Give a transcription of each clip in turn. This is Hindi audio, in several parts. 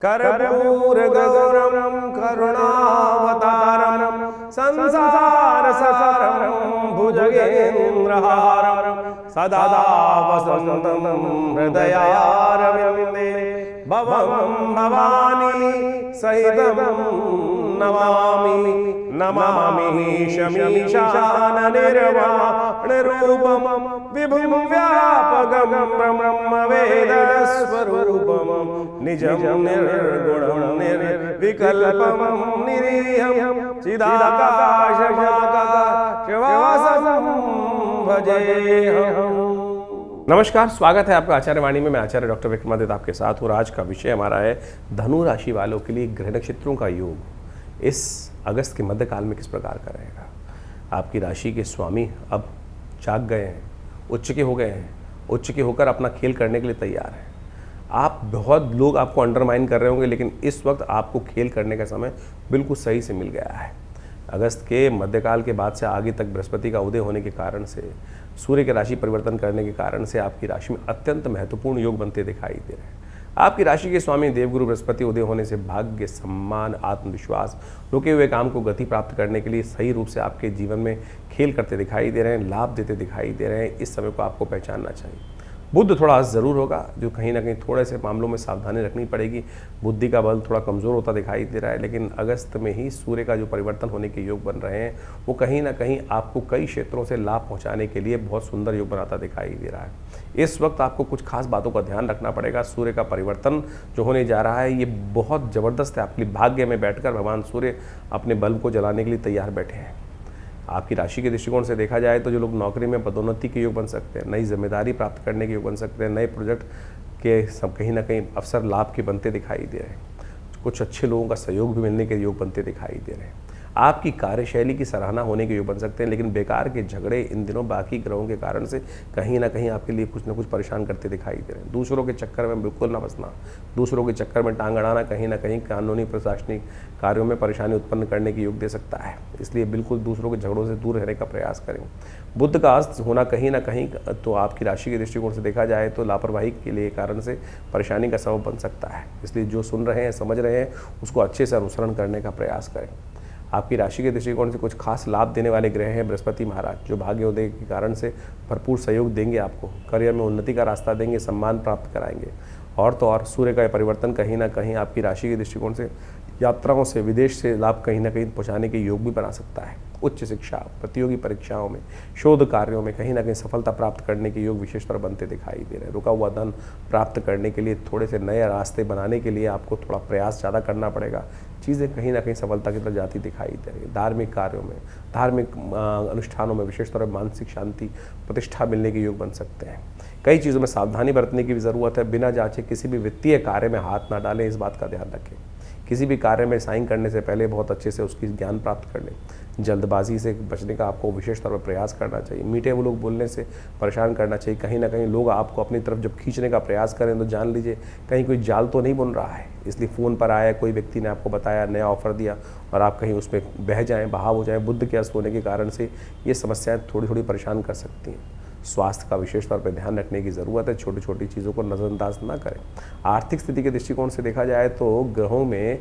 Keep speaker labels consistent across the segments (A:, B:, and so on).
A: कर्पूरगौरं करुणावतारं संसारसारं भुजगेन्द्रहारं सदा वसन्तं हृदयारविन्दे भवं भवानी सहितं नमामि नमामि शमीशाननिर्वाणरूपं विभुं व्यापकं ब्रह्मवेदस्वरूपं निजं निर्गुणं निर्विकल्पं निरीहं चिदाकाशमाकाशवासं भजेऽहम्। नमस्कार, स्वागत है आपका आचार्य वाणी में। मैं आचार्य डॉक्टर विक्रमादित्य आपके साथ हूँ। आज का विषय हमारा है धनु राशि वालों के लिए ग्रह नक्षत्रों का योग इस अगस्त के मध्यकाल में किस प्रकार का रहेगा। आपकी राशि के स्वामी अब जाग गए हैं, उच्च के हो गए हैं, उच्च के होकर अपना खेल करने के लिए तैयार हैं। आप बहुत लोग आपको अंडरमाइन कर रहे होंगे, लेकिन इस वक्त आपको खेल करने का समय बिल्कुल सही से मिल गया है। अगस्त के मध्यकाल के बाद से आगे तक बृहस्पति का उदय होने के कारण से, सूर्य के राशि परिवर्तन करने के कारण से आपकी राशि में अत्यंत महत्वपूर्ण योग बनते दिखाई दे रहे हैं। आपकी राशि के स्वामी देवगुरु बृहस्पति उदय होने से भाग्य, सम्मान, आत्मविश्वास, रुके हुए काम को गति प्राप्त करने के लिए सही रूप से आपके जीवन में खेल करते दिखाई दे रहे हैं, लाभ देते दिखाई दे रहे हैं। इस समय को आपको पहचानना चाहिए। बुद्ध थोड़ा ज़रूर होगा, जो कहीं ना कहीं थोड़े से मामलों में सावधानी रखनी पड़ेगी। बुद्धि का बल थोड़ा कमज़ोर होता दिखाई दे रहा है, लेकिन अगस्त में ही सूर्य का जो परिवर्तन होने के योग बन रहे हैं वो कहीं ना कहीं आपको कई क्षेत्रों से लाभ पहुंचाने के लिए बहुत सुंदर योग बनाता दिखाई दे रहा है। इस वक्त आपको कुछ खास बातों का ध्यान रखना पड़ेगा। सूर्य का परिवर्तन जो होने जा रहा है ये बहुत ज़बरदस्त है। आपके भाग्य में बैठकर भगवान सूर्य अपने बल्ब को जलाने के लिए तैयार बैठे हैं। आपकी राशि के दृष्टिकोण से देखा जाए तो जो लोग नौकरी में पदोन्नति के योग बन सकते हैं, नई जिम्मेदारी प्राप्त करने के योग बन सकते हैं, नए प्रोजेक्ट के सब कहीं ना कहीं अवसर लाभ के बनते दिखाई दे रहे हैं। कुछ अच्छे लोगों का सहयोग भी मिलने के योग बनते दिखाई दे रहे हैं। आपकी कार्यशैली की सराहना होने के योग बन सकते हैं, लेकिन बेकार के झगड़े इन दिनों बाकी ग्रहों के कारण से कहीं ना कहीं आपके लिए कुछ ना कुछ परेशान करते दिखाई दे रहे हैं। दूसरों के चक्कर में बिल्कुल ना फंसना, दूसरों के चक्कर में टांग अड़ाना कहीं ना कहीं कानूनी प्रशासनिक कार्यों में परेशानी उत्पन्न करने के योग दे सकता है। इसलिए बिल्कुल दूसरों के झगड़ों से दूर रहने का प्रयास करें। बुध का अस्त होना कहीं ना कहीं तो आपकी राशि के दृष्टिकोण से देखा जाए तो लापरवाही के लिए कारण से परेशानी का सबब बन सकता है। इसलिए जो सुन रहे हैं, समझ रहे हैं, उसको अच्छे से अनुसरण करने का प्रयास करें। आपकी राशि के दृष्टिकोण से कुछ खास लाभ देने वाले ग्रह हैं बृहस्पति महाराज, जो भाग्योदय के कारण से भरपूर सहयोग देंगे, आपको करियर में उन्नति का रास्ता देंगे, सम्मान प्राप्त कराएंगे। और तो और सूर्य का परिवर्तन कहीं ना कहीं आपकी राशि के दृष्टिकोण से यात्राओं से, विदेश से लाभ कहीं ना कहीं पहुँचाने के योग भी बना सकता है। उच्च शिक्षा, प्रतियोगी परीक्षाओं में, शोध कार्यों में कहीं ना कहीं सफलता प्राप्त करने के योग विशेषतर बनते दिखाई दे रहे हैं। रुका हुआ धन प्राप्त करने के लिए, थोड़े से नए रास्ते बनाने के लिए आपको थोड़ा प्रयास ज़्यादा करना पड़ेगा। चीज़ें कहीं ना कहीं सफलता की तरफ जाती दिखाई दे रही है। धार्मिक कार्यों में, धार्मिक अनुष्ठानों में विशेषतर मानसिक शांति, प्रतिष्ठा मिलने के योग बन सकते हैं। कई चीज़ों में सावधानी बरतने की भी ज़रूरत है। बिना जांचे किसी भी वित्तीय कार्य में हाथ ना डालें, इस बात का ध्यान रखें। किसी भी कार्य में साइन करने से पहले बहुत अच्छे से उसकी ज्ञान प्राप्त कर लें। जल्दबाजी से बचने का आपको विशेष तौर पर प्रयास करना चाहिए। मीठे वो लोग बोलने से परेशान करना चाहिए। कहीं ना कहीं लोग आपको अपनी तरफ जब खींचने का प्रयास करें तो जान लीजिए कहीं कोई जाल तो नहीं बुन रहा है। इसलिए फ़ोन पर आया कोई व्यक्ति ने आपको बताया, नया ऑफर दिया और आप कहीं उसमें बह जाएँ, बहाव हो जाएँ। बुध के अस्त होने के कारण से ये समस्याएँ थोड़ी थोड़ी परेशान कर सकती हैं। स्वास्थ्य का विशेष तौर पर ध्यान रखने की ज़रूरत है। छोटी छोटी चीज़ों को नज़रअंदाज ना करें। आर्थिक स्थिति के दृष्टिकोण से देखा जाए तो ग्रहों में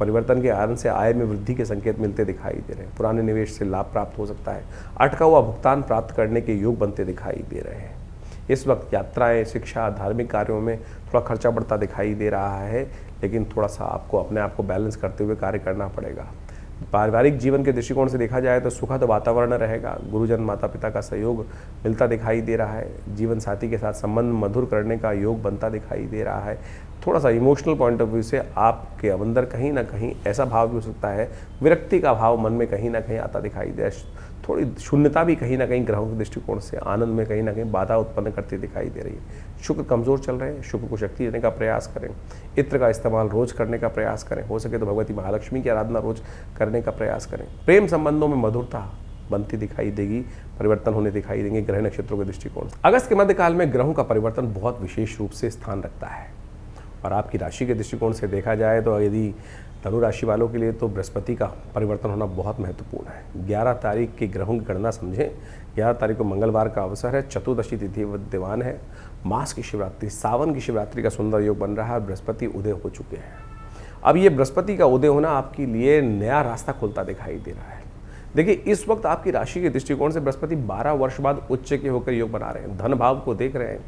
A: परिवर्तन के कारण से आय में वृद्धि के संकेत मिलते दिखाई दे रहे हैं। पुराने निवेश से लाभ प्राप्त हो सकता है। अटका हुआ भुगतान प्राप्त करने के योग बनते दिखाई दे रहे हैं। इस वक्त यात्राएं, शिक्षा, धार्मिक कार्यों में थोड़ा खर्चा बढ़ता दिखाई दे रहा है, लेकिन थोड़ा सा आपको अपने आप को बैलेंस करते हुए कार्य करना पड़ेगा। पारिवारिक जीवन के दृष्टिकोण से देखा जाए तो सुखद वातावरण रहेगा। गुरुजन, माता पिता का सहयोग मिलता दिखाई दे रहा है। जीवन साथी के साथ संबंध मधुर करने का योग बनता दिखाई दे रहा है। थोड़ा सा इमोशनल पॉइंट ऑफ व्यू से आपके अंदर कहीं ना कहीं ऐसा भाव भी हो सकता है, विरक्ति का भाव मन में कहीं ना कहीं आता दिखाई दे। थोड़ी शून्यता भी कहीं ना कहीं ग्रहों के दृष्टिकोण से आनंद में कहीं ना कहीं बाधा उत्पन्न करती दिखाई दे रही है। शुक्र कमज़ोर चल रहे हैं। शुक्र को शक्ति देने का प्रयास करें। इत्र का इस्तेमाल रोज़ करने का प्रयास करें। हो सके तो भगवती महालक्ष्मी की आराधना रोज़ करने का प्रयास करें। प्रेम संबंधों में मधुरता बनती दिखाई देगी, परिवर्तन होने दिखाई देंगे ग्रह नक्षत्रों के दृष्टिकोण से। अगस्त के मध्यकाल में ग्रहों का परिवर्तन बहुत विशेष रूप से स्थान रखता है। और आपकी राशि के दृष्टिकोण से देखा जाए तो यदि धनु राशि वालों के लिए तो बृहस्पति का परिवर्तन होना बहुत महत्वपूर्ण है। 11 तारीख की ग्रहों की गणना समझें। 11 तारीख को मंगलवार का अवसर है, चतुर्दशी तिथि विद्यमान है, मास की शिवरात्रि, सावन की शिवरात्रि का सुंदर योग बन रहा है। बृहस्पति उदय हो चुके हैं। अब ये बृहस्पति का उदय होना आपके लिए नया रास्ता खुलता दिखाई दे रहा है। देखिए, इस वक्त आपकी राशि के दृष्टिकोण से बृहस्पति 12 वर्ष बाद उच्च के होकर योग बना रहे हैं, धन भाव को देख रहे हैं।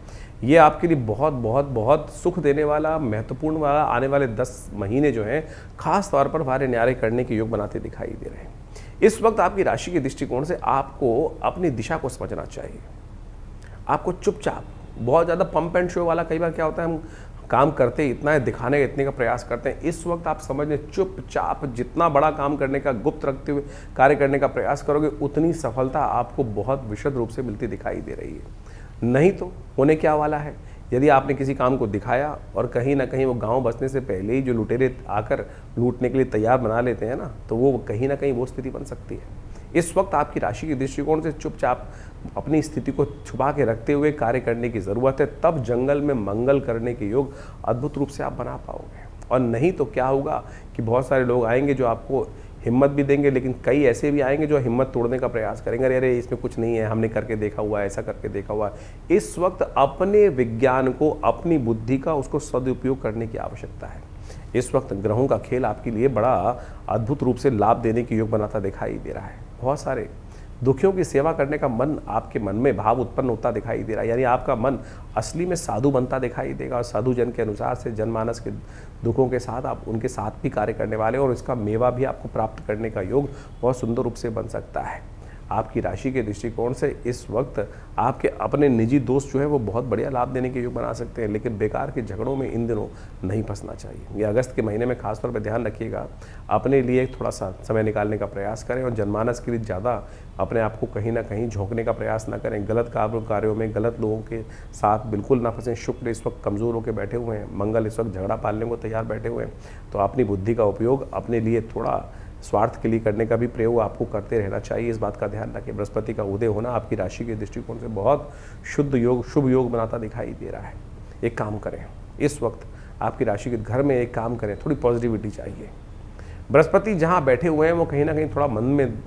A: ये आपके लिए बहुत बहुत बहुत सुख देने वाला, महत्वपूर्ण वाला आने वाले 10 महीने जो हैं खास तौर पर भारे न्यारे करने के योग बनाते दिखाई दे रहे हैं। इस वक्त आपकी राशि के दृष्टिकोण से आपको अपनी दिशा को समझना चाहिए। आपको चुपचाप, बहुत ज़्यादा पंप एंड शो वाला, कई बार क्या होता है हम काम करते इतना है, दिखाने इतने का प्रयास करते हैं। इस वक्त आप समझ लें, चुपचाप जितना बड़ा काम करने का, गुप्त रखते हुए कार्य करने का प्रयास करोगे, उतनी सफलता आपको बहुत विशद रूप से मिलती दिखाई दे रही है। नहीं तो होने क्या वाला है, यदि आपने किसी काम को दिखाया और कहीं ना कहीं वो गांव बसने से पहले ही जो लुटेरे आकर लूटने के लिए तैयार बना लेते हैं ना, तो वो कहीं ना कहीं वो स्थिति बन सकती है। इस वक्त आपकी राशि के दृष्टिकोण से चुपचाप अपनी स्थिति को छुपा के रखते हुए कार्य करने की ज़रूरत है, तब जंगल में मंगल करने के योग अद्भुत रूप से आप बना पाओगे। और नहीं तो क्या होगा कि बहुत सारे लोग आएंगे जो आपको हिम्मत भी देंगे, लेकिन कई ऐसे भी आएंगे जो हिम्मत तोड़ने का प्रयास करेंगे। अरे इसमें कुछ नहीं है, हमने करके देखा हुआ है, ऐसा करके देखा हुआ है। इस वक्त अपने विज्ञान को, अपनी बुद्धि का, उसको सदुपयोग करने की आवश्यकता है। इस वक्त ग्रहों का खेल आपके लिए बड़ा अद्भुत रूप से लाभ देने की योग बनाता दिखाई दे रहा है। बहुत सारे दुखियों की सेवा करने का मन आपके मन में भाव उत्पन्न होता दिखाई दे रहा है, यानी आपका मन असली में साधु बनता दिखाई देगा और साधु जन के अनुसार से जनमानस के दुखों के साथ आप उनके साथ भी कार्य करने वाले, और इसका मेवा भी आपको प्राप्त करने का योग बहुत सुंदर रूप से बन सकता है। आपकी राशि के दृष्टिकोण से इस वक्त आपके अपने निजी दोस्त जो है वो बहुत बढ़िया लाभ देने के योग बना सकते हैं, लेकिन बेकार के झगड़ों में इन दिनों नहीं फंसना चाहिए। ये अगस्त के महीने में खासतौर पर ध्यान रखिएगा, अपने लिए थोड़ा सा समय निकालने का प्रयास करें और जनमानस के लिए ज़्यादा अपने आप को कहीं ना कहीं झोंकने का प्रयास ना करें। गलत कार्यों में, गलत लोगों के साथ बिल्कुल ना फंसें। शुक्र इस वक्त कमज़ोर होकर बैठे हुए हैं, मंगल इस वक्त झगड़ा पालने को तैयार बैठे हुए हैं, तो अपनी बुद्धि का उपयोग अपने लिए थोड़ा स्वार्थ के लिए करने का भी प्रयोग आपको करते रहना चाहिए। इस बात का ध्यान रखें। बृहस्पति का उदय होना आपकी राशि के दृष्टिकोण से बहुत शुद्ध योग, शुभ योग बनाता दिखाई दे रहा है। एक काम करें, इस वक्त आपकी राशि के घर में एक काम करें, थोड़ी पॉजिटिविटी चाहिए। बृहस्पति जहाँ बैठे हुए हैं वो कहीं ना कहीं थोड़ा मन में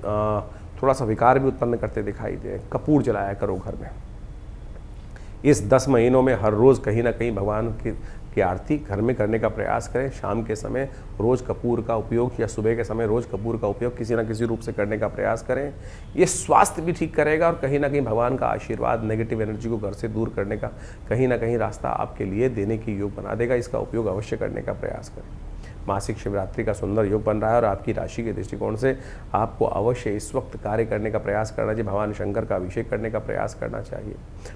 A: थोड़ा सा विकार भी उत्पन्न करते दिखाई दे। कपूर जलाया करो घर में। इस 10 महीनों में हर रोज़ कहीं ना कहीं भगवान की आरती घर में करने का प्रयास करें। शाम के समय रोज़ कपूर का उपयोग या सुबह के समय रोज़ कपूर का उपयोग किसी न किसी रूप से करने का प्रयास करें। ये स्वास्थ्य भी ठीक करेगा और कहीं ना कहीं भगवान का आशीर्वाद, नेगेटिव एनर्जी को घर से दूर करने का कहीं ना कहीं रास्ता आपके लिए देने की योग बना देगा। इसका उपयोग अवश्य करने का प्रयास करें। मासिक शिवरात्रि का सुंदर योग बन रहा है और आपकी राशि के दृष्टिकोण से आपको अवश्य इस वक्त कार्य करने का प्रयास करना चाहिए। भगवान शंकर का अभिषेक करने का प्रयास करना चाहिए।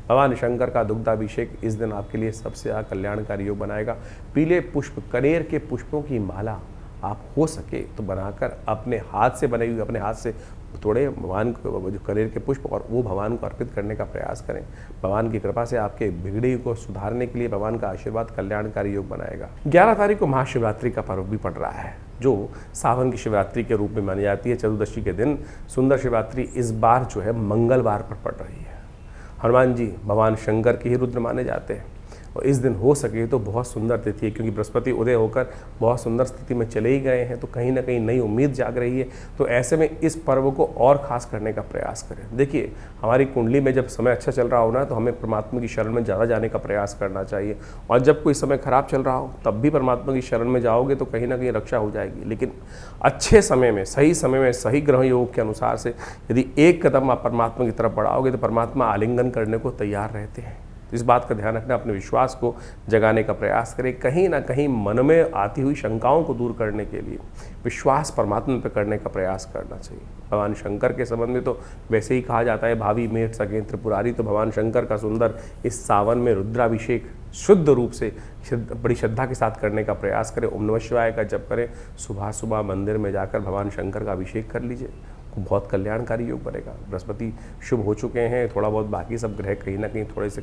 A: भगवान शंकर का दुग्धाभिषेक इस दिन आपके लिए सबसे ज़्यादा कल्याणकारी योग बनाएगा। पीले पुष्प, कनेर के पुष्पों की माला आप हो सके तो बनाकर अपने हाथ से बनाई हुई, अपने हाथ से तोड़े भगवान को, जो कनेर के पुष्प, और वो भगवान को अर्पित करने का प्रयास करें। भगवान की कृपा से आपके बिगड़े को सुधारने के लिए भगवान का आशीर्वाद कल्याणकारी योग बनाएगा। 11 तारीख को महाशिवरात्रि का पर्व भी पड़ रहा है, जो सावन की शिवरात्रि के रूप में मानी जाती है। चतुर्दशी के दिन सुंदर शिवरात्रि इस बार जो है मंगलवार पर पड़ रही है। हनुमान जी भगवान शंकर के ही रुद्र माने जाते हैं और इस दिन हो सके तो बहुत सुंदर तिथि है, क्योंकि बृहस्पति उदय होकर बहुत सुंदर स्थिति में चले ही गए हैं, तो कहीं ना कहीं नई उम्मीद जाग रही है। तो ऐसे में इस पर्व को और खास करने का प्रयास करें। देखिए, हमारी कुंडली में जब समय अच्छा चल रहा हो ना, तो हमें परमात्मा की शरण में ज़्यादा जाने का प्रयास करना चाहिए, और जब कोई समय खराब चल रहा हो तब भी परमात्मा की शरण में जाओगे तो कहीं ना कहीं रक्षा हो जाएगी। लेकिन अच्छे समय में, सही ग्रह योग के अनुसार से यदि एक कदम आप परमात्मा की तरफ बढ़ाओगे तो परमात्मा आलिंगन करने को तैयार रहते हैं। इस बात का ध्यान रखना, अपने विश्वास को जगाने का प्रयास करें। कहीं ना कहीं मन में आती हुई शंकाओं को दूर करने के लिए विश्वास परमात्मा पर करने का प्रयास करना चाहिए। भगवान शंकर के संबंध में तो वैसे ही कहा जाता है, भावी मेट सके त्रिपुरारी। तो भगवान शंकर का सुंदर इस सावन में रुद्राभिषेक शुद्ध रूप से बड़ी श्रद्धा के साथ करने का प्रयास करें। ओम नमः शिवाय का जप करें। सुबह सुबह मंदिर में जाकर भगवान शंकर का अभिषेक कर लीजिए, बहुत कल्याणकारी योग बनेगा। बृहस्पति शुभ हो चुके हैं, थोड़ा बहुत बाकी सब ग्रह कहीं ना कहीं थोड़े से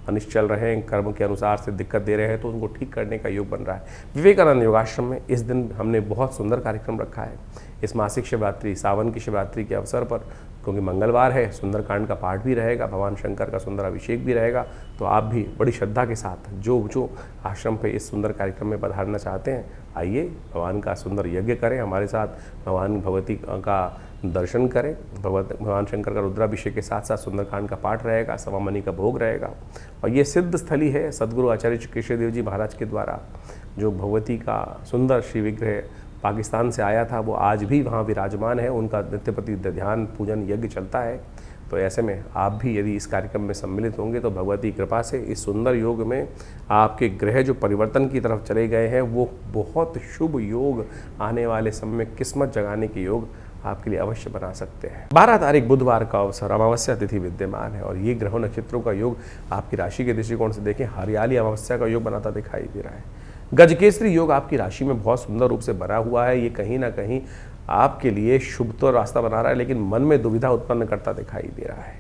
A: अनिष्ट चल रहे हैं, कर्म के अनुसार से दिक्कत दे रहे हैं, तो उनको ठीक करने का योग बन रहा है। विवेकानंद योगाश्रम में इस दिन हमने बहुत सुंदर कार्यक्रम रखा है। इस मासिक शिवरात्रि, सावन की शिवरात्रि के अवसर पर, क्योंकि मंगलवार है, सुंदरकांड का पाठ भी रहेगा, भगवान शंकर का सुंदर अभिषेक भी रहेगा। तो आप भी बड़ी श्रद्धा के साथ जो आश्रम पे इस सुंदर कार्यक्रम में पधारना चाहते हैं, आइए भगवान का सुंदर यज्ञ करें, हमारे साथ भगवान भगवती का दर्शन करें। भगवान शंकर का रुद्राभिषेक के साथ साथ सुंदरकांड का पाठ रहेगा, सवामनी का भोग रहेगा। और ये सिद्ध स्थली है सदगुरु आचार्य कृष्णदेव जी महाराज के द्वारा जो भगवती का सुंदर श्री विग्रह पाकिस्तान से आया था वो आज भी वहाँ विराजमान है, उनका नित्य प्रति ध्यान पूजन यज्ञ चलता है। तो ऐसे में आप भी यदि इस कार्यक्रम में सम्मिलित होंगे तो भगवती कृपा से इस सुंदर योग में आपके ग्रह जो परिवर्तन की तरफ चले गए हैं वो बहुत शुभ योग आने वाले समय में किस्मत जगाने के योग आपके लिए अवश्य बना सकते हैं। 12 तारीख बुधवार का अवसर, अमावस्या तिथि विद्यमान है और ये ग्रहों नक्षत्रों का योग आपकी राशि के दृष्टिकोण से देखें हरियाली अमावस्या का योग बनाता दिखाई दे रहा है। गजकेसरी योग आपकी राशि में बहुत सुंदर रूप से बना हुआ है। ये कहीं ना कहीं आपके लिए शुभ तो रास्ता बना रहा है लेकिन मन में दुविधा उत्पन्न करता दिखाई दे रहा है।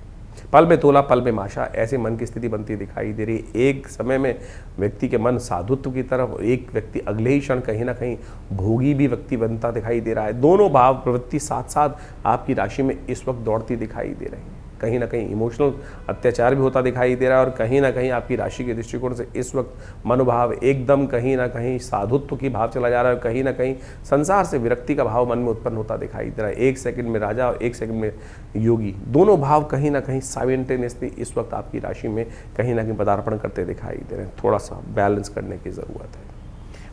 A: पल में तोला पल में माशा, ऐसे मन की स्थिति बनती दिखाई दे रही है। एक समय में व्यक्ति के मन साधुत्व की तरफ, एक व्यक्ति अगले ही क्षण कहीं ना कहीं भोगी भी व्यक्ति बनता दिखाई दे रहा है। दोनों भाव प्रवृत्ति साथ साथ आपकी राशि में इस वक्त दौड़ती दिखाई दे रही है। कहीं ना कहीं इमोशनल अत्याचार भी होता दिखाई दे रहा है और कहीं ना कहीं आपकी राशि के दृष्टिकोण से इस वक्त मनोभाव एकदम कहीं ना कहीं साधुत्व की भाव चला जा रहा है। कहीं ना कहीं संसार से विरक्ति का भाव मन में उत्पन्न होता दिखाई दे रहा है। एक सेकंड में राजा और एक सेकंड में योगी, दोनों भाव कहीं ना कहीं साइमल्टेनियसली इस वक्त आपकी राशि में कहीं ना कहीं पदार्पण करते दिखाई दे रहे हैं। थोड़ा सा बैलेंस करने की ज़रूरत है।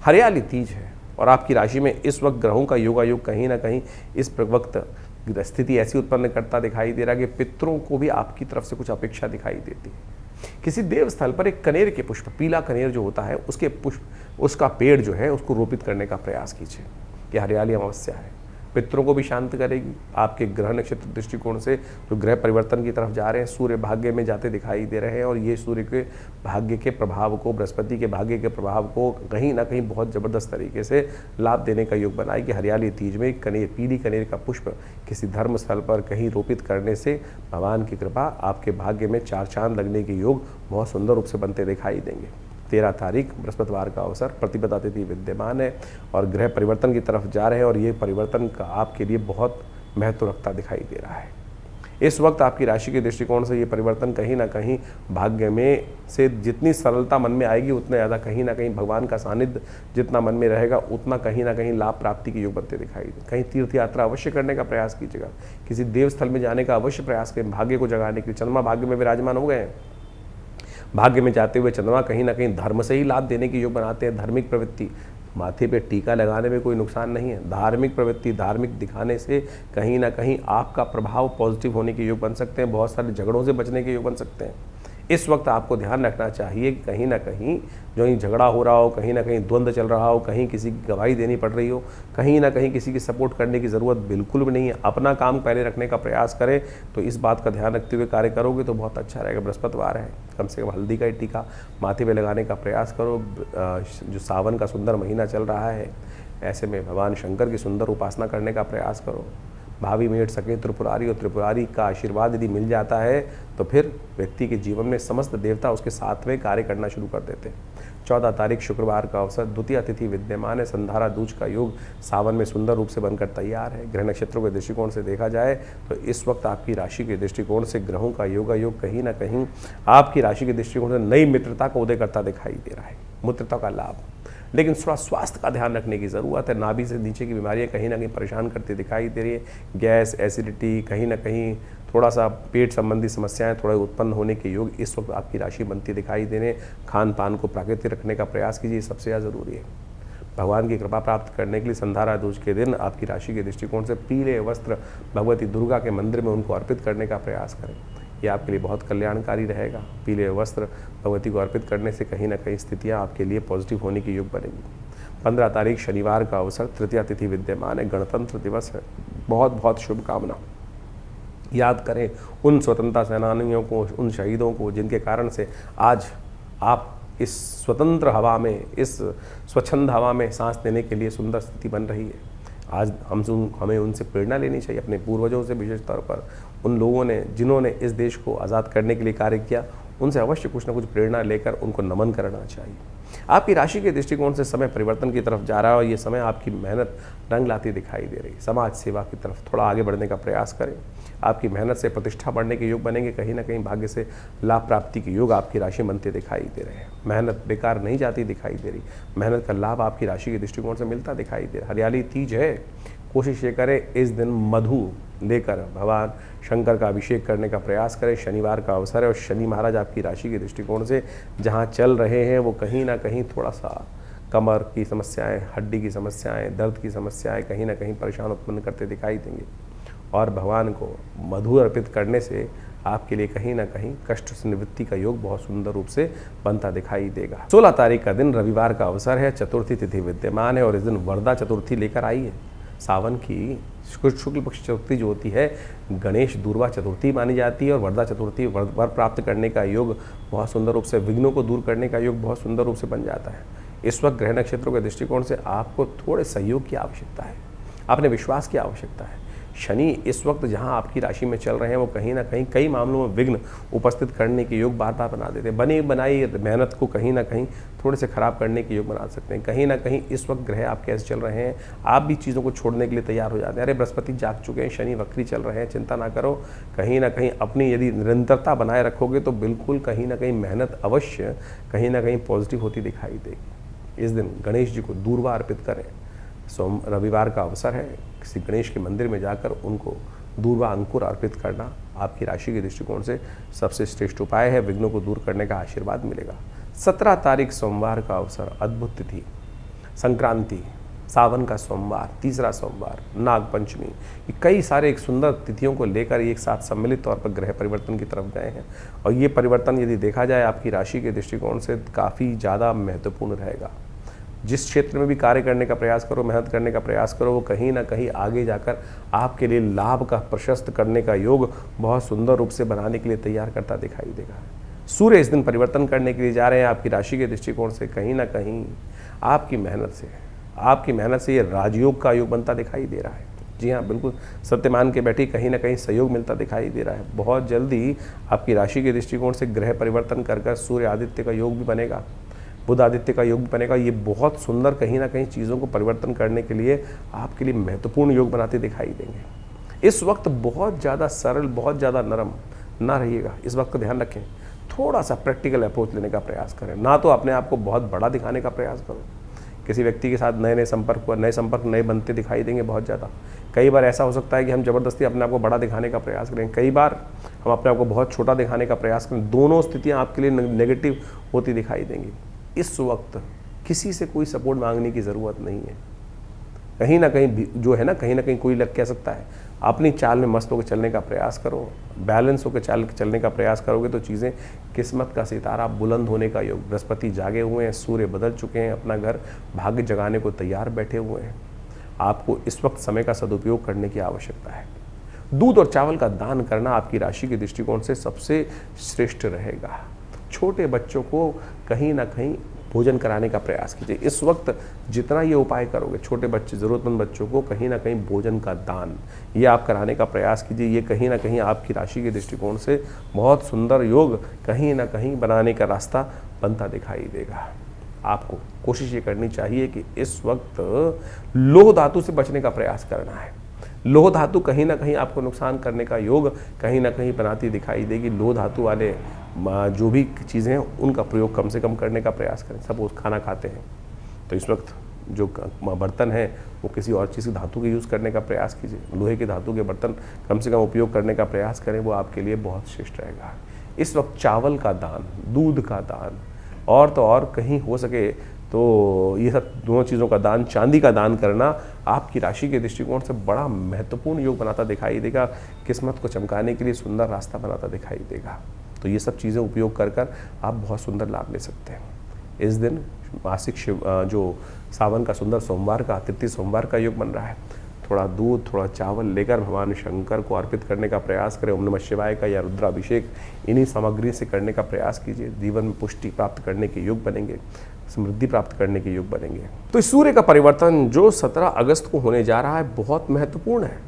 A: हरियाली तीज है और आपकी राशि में इस वक्त ग्रहों का योगायोग कहीं ना कहीं इस वक्त स्थिति ऐसी उत्पन्न करता दिखाई दे रहा है कि पितरों को भी आपकी तरफ से कुछ अपेक्षा दिखाई देती है। किसी देव स्थल पर एक कनेर के पुष्प, पीला कनेर जो होता है उसके पुष्प, उसका पेड़ जो है उसको रोपित करने का प्रयास कीजिए। कि हरियाली अमावस्या है, पितरों को भी शांत करेगी। आपके ग्रह नक्षत्र दृष्टिकोण से जो ग्रह परिवर्तन की तरफ जा रहे हैं, सूर्य भाग्य में जाते दिखाई दे रहे हैं और ये सूर्य के भाग्य के प्रभाव को, बृहस्पति के भाग्य के प्रभाव को कहीं ना कहीं बहुत ज़बरदस्त तरीके से लाभ देने का योग बनाएगी। हरियाली तीज में कनेर, पीली कनेर का पुष्प किसी धर्म स्थल पर कहीं रोपित करने से भगवान की कृपा आपके भाग्य में 4 चांद लगने के योग बहुत सुंदर रूप से बनते दिखाई देंगे। 13 तारीख बृहस्पतिवार का अवसर, प्रतिपदा तिथि विद्यमान है और ग्रह परिवर्तन की तरफ जा रहे हैं और ये परिवर्तन का आपके लिए बहुत महत्व रखता दिखाई दे रहा है। इस वक्त आपकी राशि के दृष्टिकोण से ये परिवर्तन कहीं ना कहीं भाग्य में से जितनी सरलता मन में आएगी उतना ज़्यादा कहीं ना कहीं भगवान का सानिध्य जितना मन में रहेगा उतना कहीं ना कहीं लाभ प्राप्ति के योग बनते दिखाई दे। कहीं तीर्थ यात्रा अवश्य करने का प्रयास कीजिएगा, किसी देव स्थल में जाने का अवश्य प्रयास करें। भाग्य को जगाने के लिए चंद्रमा भाग्य में विराजमान हो गए हैं। भाग्य में जाते हुए चंद्रमा कहीं ना कहीं धर्म से ही लाभ देने के योग बनाते हैं। धार्मिक प्रवृत्ति, माथे पे टीका लगाने में कोई नुकसान नहीं है। धार्मिक प्रवृत्ति, धार्मिक दिखाने से कहीं ना कहीं आपका प्रभाव पॉजिटिव होने के योग बन सकते हैं। बहुत सारे झगड़ों से बचने के योग बन सकते हैं। इस वक्त आपको ध्यान रखना चाहिए कि कहीं ना कहीं जो ही झगड़ा हो रहा हो, कहीं ना कहीं द्वंद्व चल रहा हो, कहीं किसी की गवाही देनी पड़ रही हो, कहीं ना कहीं किसी की सपोर्ट करने की ज़रूरत बिल्कुल भी नहीं है। अपना काम पहले रखने का प्रयास करें तो इस बात का ध्यान रखते हुए कार्य करोगे तो बहुत अच्छा रहेगा। बृहस्पतिवार है, कम से कम हल्दी का टीका माथे पे लगाने का प्रयास करो। जो सावन का सुंदर महीना चल रहा है, ऐसे में भगवान शंकर की सुंदर उपासना करने का प्रयास करो। भावी मेट सके त्रिपुरारी, और त्रिपुरारी का आशीर्वाद यदि मिल जाता है तो फिर व्यक्ति के जीवन में समस्त देवता उसके साथ में कार्य करना शुरू कर देते हैं। 14 तारीख शुक्रवार का अवसर, द्वितीय तिथि विद्यमान है। संधारा दूज का योग सावन में सुंदर रूप से बनकर तैयार है। ग्रह नक्षत्रों के दृष्टिकोण से देखा जाए तो इस वक्त आपकी राशि के दृष्टिकोण से ग्रहों का योग कहीं ना कहीं आपकी राशि के दृष्टिकोण से नई मित्रता का उदय करता दिखाई दे रहा है। मित्रता का लाभ, लेकिन थोड़ा स्वास्थ्य का ध्यान रखने की ज़रूरत है। नाभि से नीचे की बीमारियां कहीं ना कहीं परेशान करती दिखाई दे रही है। गैस, एसिडिटी, कहीं ना कहीं थोड़ा सा पेट संबंधी समस्याएं थोड़े उत्पन्न होने के योग इस वक्त आपकी राशि बनती दिखाई दे रहे हैं। खान पान को प्राकृतिक रखने का प्रयास कीजिए, सबसे ज़्यादा ज़रूरी है। भगवान की कृपा प्राप्त करने के लिए संधारा दूज के दिन आपकी राशि के दृष्टिकोण से पीले वस्त्र भगवती दुर्गा के मंदिर में उनको अर्पित करने का प्रयास करें। ये आपके लिए बहुत कल्याणकारी रहेगा। पीले वस्त्र भगवती को अर्पित करने से कहीं ना कहीं स्थितियाँ आपके लिए पॉजिटिव होने की योग बनेगी। 15 तारीख शनिवार का अवसर, तृतीया तिथि विद्यमान है। गणतंत्र दिवस है, बहुत बहुत शुभकामना। याद करें उन स्वतंत्रता सेनानियों को, उन शहीदों को जिनके कारण से आज आप इस स्वतंत्र हवा में, इस स्वच्छंद हवा में सांस लेने के लिए सुंदर स्थिति बन रही है। आज हमें उनसे प्रेरणा लेनी चाहिए, अपने पूर्वजों से, विशेष तौर पर उन लोगों ने जिन्होंने इस देश को आज़ाद करने के लिए कार्य किया, उनसे अवश्य कुछ ना कुछ प्रेरणा लेकर उनको नमन करना चाहिए। आपकी राशि के दृष्टिकोण से समय परिवर्तन की तरफ जा रहा है और ये समय आपकी मेहनत रंग लाती दिखाई दे रही है। समाज सेवा की तरफ थोड़ा आगे बढ़ने का प्रयास करें। आपकी मेहनत से प्रतिष्ठा बढ़ने के योग बनेंगे। कहीं ना कहीं भाग्य से लाभ प्राप्ति के योग आपकी राशि बनते दिखाई दे रहे हैं। मेहनत बेकार नहीं जाती दिखाई दे रही, मेहनत का लाभ आपकी राशि के दृष्टिकोण से मिलता दिखाई दे रहा है। हरियाली तीज है, कोशिश ये करें इस दिन मधु लेकर भगवान शंकर का अभिषेक करने का प्रयास करें। शनिवार का अवसर है और शनि महाराज आपकी राशि के दृष्टिकोण से जहाँ चल रहे हैं वो कहीं ना कहीं थोड़ा सा कमर की समस्याएं, हड्डी की समस्याएं, दर्द की समस्याएं कहीं ना कहीं परेशान उत्पन्न करते दिखाई देंगे। और भगवान को मधु अर्पित करने से आपके लिए कहीं ना कहीं कष्ट से निवृत्ति का योग बहुत सुंदर रूप से बनता दिखाई देगा। 16 तारीख का दिन रविवार का अवसर है, चतुर्थी तिथि विद्यमान है और इस दिन वरदा चतुर्थी लेकर आई है। सावन की शुक्ल पक्ष चतुर्थी जो होती है गणेश दूर्वा चतुर्थी मानी जाती है और वरदा चतुर्थी वर प्राप्त करने का योग बहुत सुंदर रूप से, विघ्नों को दूर करने का योग बहुत सुंदर रूप से बन जाता है। इस वक्त ग्रह नक्षत्रों के दृष्टिकोण से आपको थोड़े सहयोग की आवश्यकता है, अपने विश्वास की आवश्यकता है। शनि इस वक्त जहां आपकी राशि में चल रहे हैं वो कहीं ना कहीं कई मामलों में विघ्न उपस्थित करने के योग बार बार बना देते हैं। बनी बनाई मेहनत को कहीं ना कहीं थोड़े से खराब करने के योग बना सकते हैं। कहीं ना कहीं इस वक्त ग्रह आपके ऐसे चल रहे हैं, आप भी चीज़ों को छोड़ने के लिए तैयार हो जाते हैं। अरे बृहस्पति जाग चुके हैं, शनि वक्री चल रहे हैं, चिंता ना करो। कहीं ना कहीं अपनी यदि निरंतरता बनाए रखोगे तो बिल्कुल कहीं ना कहीं मेहनत अवश्य कहीं ना कहीं पॉजिटिव होती दिखाई देगी। इस दिन गणेश जी को दूर्वा अर्पित करें। रविवार का अवसर है, किसी गणेश के मंदिर में जाकर उनको दूर्वा अंकुर अर्पित करना आपकी राशि के दृष्टिकोण से सबसे श्रेष्ठ उपाय है। विघ्नों को दूर करने का आशीर्वाद मिलेगा। 17 तारीख सोमवार का अवसर, अद्भुत तिथि, संक्रांति, सावन का सोमवार, तीसरा सोमवार, नाग पंचमी, कई सारे एक सुंदर तिथियों को लेकर एक साथ सम्मिलित तौर पर ग्रह परिवर्तन की तरफ गए हैं। और ये परिवर्तन यदि देखा जाए आपकी राशि के दृष्टिकोण से काफ़ी ज़्यादा महत्वपूर्ण रहेगा। जिस क्षेत्र में भी कार्य करने का प्रयास करो, मेहनत करने का प्रयास करो, वो कहीं ना कहीं आगे जाकर आपके लिए लाभ का प्रशस्त करने का योग बहुत सुंदर रूप से बनाने के लिए तैयार करता दिखाई देगा। सूर्य इस दिन परिवर्तन करने के लिए जा रहे हैं आपकी राशि के दृष्टिकोण से। कहीं ना कहीं आपकी मेहनत से ये राजयोग का योग बनता दिखाई दे रहा है। जी हाँ, बिल्कुल सत्य मान के बैठी, कहीं ना कहीं सहयोग मिलता दिखाई दे रहा है। बहुत जल्दी आपकी राशि के दृष्टिकोण से ग्रह परिवर्तन कर सूर्य आदित्य का योग भी बनेगा, बुध आदित्य का योग भी बनेगा। ये बहुत सुंदर कहीं ना कहीं चीज़ों को परिवर्तन करने के लिए आपके लिए महत्वपूर्ण योग बनाते दिखाई देंगे। इस वक्त बहुत ज़्यादा सरल, बहुत ज़्यादा नरम ना रहिएगा। इस वक्त का ध्यान रखें, थोड़ा सा प्रैक्टिकल अप्रोच लेने का प्रयास करें। ना तो अपने आप को बहुत बड़ा दिखाने का प्रयास करो। किसी व्यक्ति के साथ नए संपर्क नए बनते दिखाई देंगे बहुत ज़्यादा। कई बार ऐसा हो सकता है कि हम ज़बरदस्ती अपने आप को बड़ा दिखाने का प्रयास करें, कई बार हम अपने आप को बहुत छोटा दिखाने का प्रयास करें। दोनों स्थितियाँ आपके लिए नेगेटिव होती दिखाई देंगी। इस वक्त किसी से कोई सपोर्ट मांगने की ज़रूरत नहीं है। कहीं ना कहीं जो है ना, कहीं ना कहीं कोई लग कह सकता है, अपनी चाल में मस्त होकर चलने का प्रयास करो, बैलेंस होकर चलने का प्रयास करोगे तो चीज़ें, किस्मत का सितारा बुलंद होने का योग। बृहस्पति जागे हुए हैं, सूर्य बदल चुके हैं, अपना घर भाग्य जगाने को तैयार बैठे हुए हैं। आपको इस वक्त समय का सदुपयोग करने की आवश्यकता है। दूध और चावल का दान करना आपकी राशि के दृष्टिकोण से सबसे श्रेष्ठ रहेगा। छोटे बच्चों को कहीं ना कहीं भोजन कराने का प्रयास कीजिए। इस वक्त जितना ये उपाय करोगे, छोटे बच्चे, ज़रूरतमंद बच्चों को कहीं ना कहीं भोजन का दान ये आप कराने का प्रयास कीजिए। ये कहीं ना कहीं आपकी राशि के दृष्टिकोण से बहुत सुंदर योग कहीं ना कहीं बनाने का रास्ता बनता दिखाई देगा। आपको कोशिश ये करनी चाहिए कि इस वक्त लोह धातु से बचने का प्रयास करना है। लोह धातु कहीं ना कहीं आपको नुकसान करने का योग कहीं ना कहीं बनाती दिखाई देगी। लोह धातु वाले जो भी चीज़ें हैं उनका प्रयोग कम से कम करने का प्रयास करें। सब वो खाना खाते हैं तो इस वक्त जो बर्तन है वो किसी और चीज़ की धातु के यूज़ करने का प्रयास कीजिए। लोहे के धातु के बर्तन कम से कम उपयोग करने का प्रयास करें, वो आपके लिए बहुत श्रेष्ठ रहेगा। इस वक्त चावल का दान, दूध का दान और तो और कहीं हो सके तो ये सब दोनों चीज़ों का दान, चांदी का दान करना आपकी राशि के दृष्टिकोण से बड़ा महत्वपूर्ण योग बनाता दिखाई देगा। किस्मत को चमकाने के लिए सुंदर रास्ता बनाता दिखाई देगा। तो ये सब चीज़ें उपयोग कर आप बहुत सुंदर लाभ ले सकते हैं। इस दिन मासिक जो सावन का सुंदर सोमवार का, तृतीय सोमवार का योग बन रहा है। थोड़ा दूध, थोड़ा चावल लेकर भगवान शंकर को अर्पित करने का प्रयास करें। ओम नमः शिवाय का या रुद्राभिषेक इन्हीं सामग्री से करने का प्रयास कीजिए। जीवन में पुष्टि प्राप्त करने के योग बनेंगे, समृद्धि प्राप्त करने के योग बनेंगे। तो इस सूर्य का परिवर्तन जो 17 अगस्त को होने जा रहा है बहुत महत्वपूर्ण है।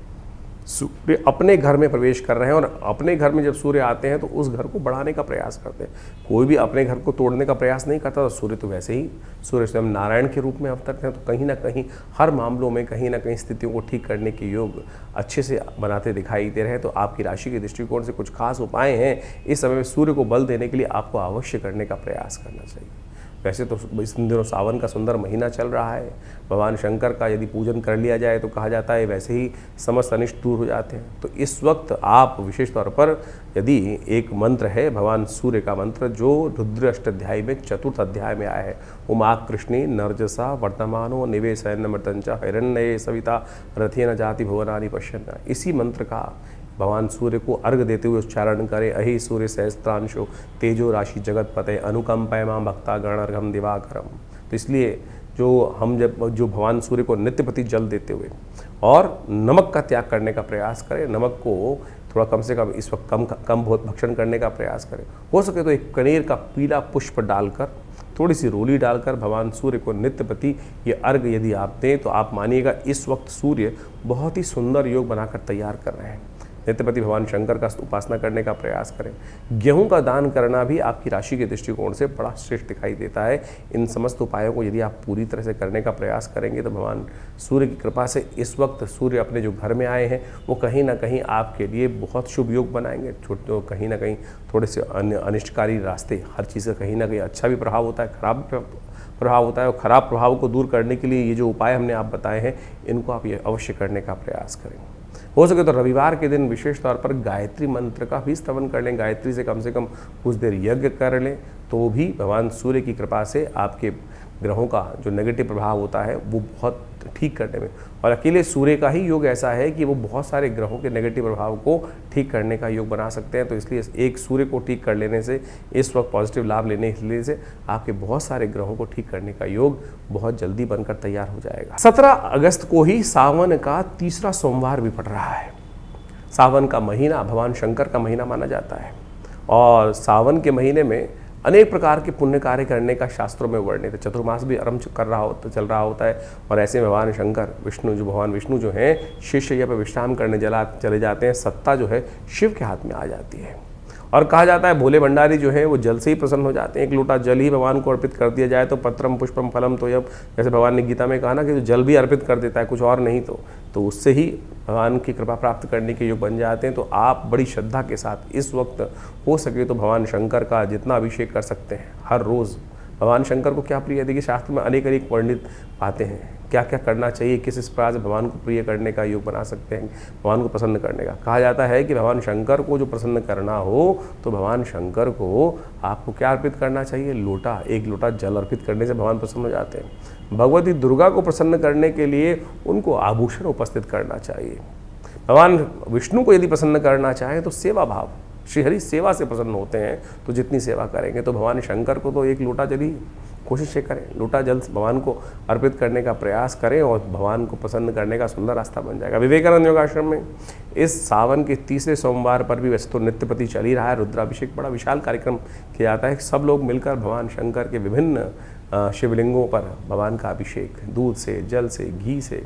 A: सूर्य अपने घर में प्रवेश कर रहे हैं और अपने घर में जब सूर्य आते हैं तो उस घर को बढ़ाने का प्रयास करते हैं। कोई भी अपने घर को तोड़ने का प्रयास नहीं करता। तो सूर्य तो वैसे ही, सूर्य स्वयं नारायण के रूप में अवतरते हैं। तो कहीं ना कहीं हर मामलों में कहीं ना कहीं स्थितियों को ठीक करने के योग अच्छे से बनाते दिखाई दे रहे हैं। तो आपकी राशि के दृष्टिकोण से कुछ खास उपाय हैं इस समय में सूर्य को बल देने के लिए आपको अवश्य करने का प्रयास करना चाहिए। वैसे तो इस दिनों सावन का सुंदर महीना चल रहा है, भगवान शंकर का यदि पूजन कर लिया जाए तो कहा जाता है वैसे ही समस्त अनिष्ट दूर हो जाते हैं। तो इस वक्त आप विशेष तौर पर यदि एक मंत्र है भगवान सूर्य का मंत्र जो रुद्र अष्टाध्यायी में चतुर्थ अध्याय में आया है, उमा कृष्णे नरजसा वर्तमानो निवेशयन मृतंचा हिरण्ये सविता रथेन जाति भुवनानि पश्यन्, इसी मंत्र का भगवान सूर्य को अर्घ देते हुए उच्चारण करें। अहि सूर्य सहस्त्रांशो तेजो राशि जगतपते अनुकंपय मां भक्ता गणर्घम दिवाकरम। तो इसलिए जो भगवान सूर्य को नित्यपति जल देते हुए और नमक का त्याग करने का प्रयास करें, नमक को थोड़ा कम से कम इस वक्त कम बहुत भक्षण करने का प्रयास करें। हो सके तो एक कनेर का पीला पुष्प डालकर, थोड़ी सी रोली डालकर भगवान सूर्य को नित्यपति ये अर्घ यदि आप दें तो आप मानिएगा इस वक्त सूर्य बहुत ही सुंदर योग बनाकर तैयार कर रहे हैं। नित्यपति भगवान शंकर का उपासना करने का प्रयास करें। गेहूं का दान करना भी आपकी राशि के दृष्टिकोण से बड़ा श्रेष्ठ दिखाई देता है। इन समस्त उपायों को यदि आप पूरी तरह से करने का प्रयास करेंगे तो भगवान सूर्य की कृपा से इस वक्त सूर्य अपने जो घर में आए हैं वो कहीं ना कहीं आपके लिए बहुत शुभ योग बनाएंगे। छोटे कहीं ना कहीं थोड़े से अनिष्टकारी रास्ते, हर चीज़ का कहीं ना कहीं अच्छा भी प्रभाव होता है, खराब प्रभाव होता है, और ख़राब प्रभाव को दूर करने के लिए ये जो उपाय हमने आप बताए हैं इनको आप ये अवश्य करने का प्रयास करें। हो सके तो रविवार के दिन विशेष तौर पर गायत्री मंत्र का भी स्तवन कर लें, गायत्री से कम कुछ देर यज्ञ कर लें, तो भी भगवान सूर्य की कृपा से आपके ग्रहों का जो नेगेटिव प्रभाव होता है वो बहुत ठीक करने में, और अकेले सूर्य का ही योग ऐसा है कि वो बहुत सारे ग्रहों के नेगेटिव प्रभाव को ठीक करने का योग बना सकते हैं। तो इसलिए एक सूर्य को ठीक कर लेने से, इस वक्त पॉजिटिव लाभ लेने से आपके बहुत सारे ग्रहों को ठीक करने का योग बहुत जल्दी बनकर तैयार हो जाएगा। 17 अगस्त को ही सावन का तीसरा सोमवार भी पड़ रहा है। सावन का महीना भगवान शंकर का महीना माना जाता है, और सावन के महीने में अनेक प्रकार के पुण्य कार्य करने का शास्त्रों में वर्णित है। चतुर्मास भी आरंभ चल रहा होता है, और ऐसे में भगवान शंकर भगवान विष्णु जो हैं शिष्य पर विश्राम करने चले जाते हैं। सत्ता जो है शिव के हाथ में आ जाती है, और कहा जाता है भोले भंडारी जो है वो जल से ही प्रसन्न हो जाते हैं। एक लोटा जल ही भगवान को अर्पित कर दिया जाए तो पत्रम पुष्पम फलम तोयम, जैसे भगवान ने गीता में कहा ना कि जो जल भी अर्पित कर देता है, कुछ और नहीं तो उससे ही भगवान की कृपा प्राप्त करने के योग बन जाते हैं। तो आप बड़ी श्रद्धा के साथ इस वक्त हो सके तो भगवान शंकर का जितना अभिषेक कर सकते हैं हर रोज़। भगवान शंकर को क्या प्रिय है, देखिए शास्त्र में अनेक वर्णित पाते हैं क्या क्या करना चाहिए, किस प्रकार से भगवान को प्रिय करने का योग बना सकते हैं, भगवान को प्रसन्न करने का। कहा जाता है कि भगवान शंकर को जो प्रसन्न करना हो तो भगवान शंकर को आपको क्या अर्पित करना चाहिए, एक लोटा जल अर्पित करने से भगवान प्रसन्न हो जाते हैं। भगवती दुर्गा को प्रसन्न करने के लिए उनको आभूषण उपस्थित करना चाहिए। भगवान विष्णु को यदि प्रसन्न करना चाहें तो सेवा भाव, श्रीहरि सेवा से प्रसन्न होते हैं, तो जितनी सेवा करेंगे तो भगवान शंकर को तो एक लोटा जल ही कोशिश ये करें, लोटा जल भगवान को अर्पित करने का प्रयास करें, और भगवान को प्रसन्न करने का सुंदर रास्ता बन जाएगा। विवेकानंद योगाश्रम में इस सावन के तीसरे सोमवार पर भी वैसे तो नित्यपति चल ही रहा है, रुद्राभिषेक बड़ा विशाल कार्यक्रम किया जाता है। सब लोग मिलकर भगवान शंकर के विभिन्न शिवलिंगों पर भगवान का अभिषेक दूध से, जल से, घी से,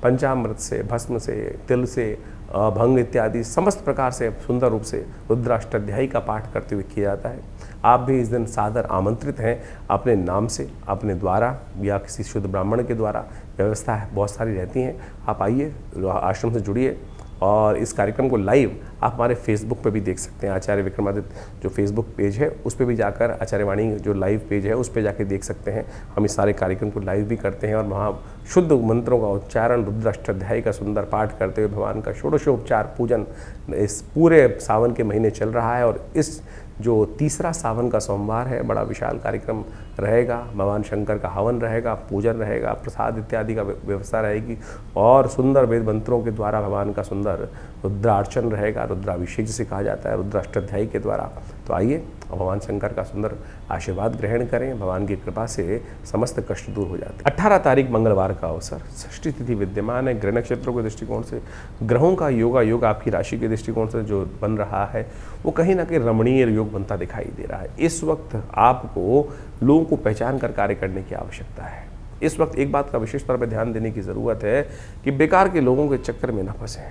A: पंचामृत से, भस्म से, तिल से, भंग इत्यादि समस्त प्रकार से सुंदर रूप से रुद्राष्टाध्यायी का पाठ करते हुए किया जाता है। आप भी इस दिन सादर आमंत्रित हैं, अपने नाम से, अपने द्वारा या किसी शुद्ध ब्राह्मण के द्वारा, व्यवस्था है बहुत सारी रहती हैं। आप आइए, आश्रम से जुड़िए, और इस कार्यक्रम को लाइव आप हमारे फेसबुक पे भी देख सकते हैं। आचार्य विक्रमादित्य जो फेसबुक पेज है उस पे भी जाकर, आचार्यवाणी जो लाइव पेज है उस पे जाके देख सकते हैं। हम इस सारे कार्यक्रम को लाइव भी करते हैं, और वहाँ शुद्ध मंत्रों का उच्चारण, रुद्राष्टाध्यायी का सुंदर पाठ करते हुए भगवान का षोडशोपचार पूजन इस पूरे सावन के महीने चल रहा है। और इस जो तीसरा सावन का सोमवार है बड़ा विशाल कार्यक्रम रहेगा। भगवान शंकर का हवन रहेगा, पूजन रहेगा, प्रसाद इत्यादि का व्यवस्था रहेगी, और सुंदर वेद मंत्रों के द्वारा भगवान का सुंदर रुद्रार्चन रहेगा, रुद्राभिषेक जिसे कहा जाता है रुद्राष्टाध्यायी के द्वारा। तो आइए भगवान शंकर का सुंदर आशीर्वाद ग्रहण करें, भगवान की कृपा से समस्त कष्ट दूर हो जाते हैं। 18 तारीख मंगलवार का अवसर, षष्ठी तिथि विद्यमान है। ग्रह नक्षत्रों के दृष्टिकोण से ग्रहों का योग आपकी राशि के दृष्टिकोण से जो बन रहा है वो कहीं ना कहीं रमणीय योग बनता दिखाई दे रहा है। इस वक्त आपको लोगों को पहचान कर कार्य करने की आवश्यकता है। इस वक्त एक बात का विशेष तौर पर ध्यान देने की ज़रूरत है कि बेकार के लोगों के चक्कर में न फंसें,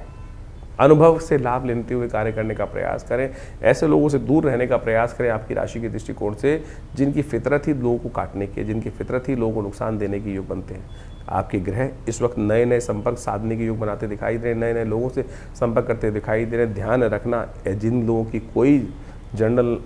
A: अनुभव से लाभ लेते हुए कार्य करने का प्रयास करें। ऐसे लोगों से दूर रहने का प्रयास करें आपकी राशि के दृष्टिकोण से, जिनकी फितरत ही लोगों को काटने की, जिनकी फितरत ही लोगों को नुकसान देने के योग बनते हैं। आपके ग्रह इस वक्त नए नए संपर्क साधने के योग बनाते दिखाई दे रहे हैं, नए नए लोगों से संपर्क करते दिखाई दे रहे हैं। ध्यान रखना, जिन लोगों की कोई जनरल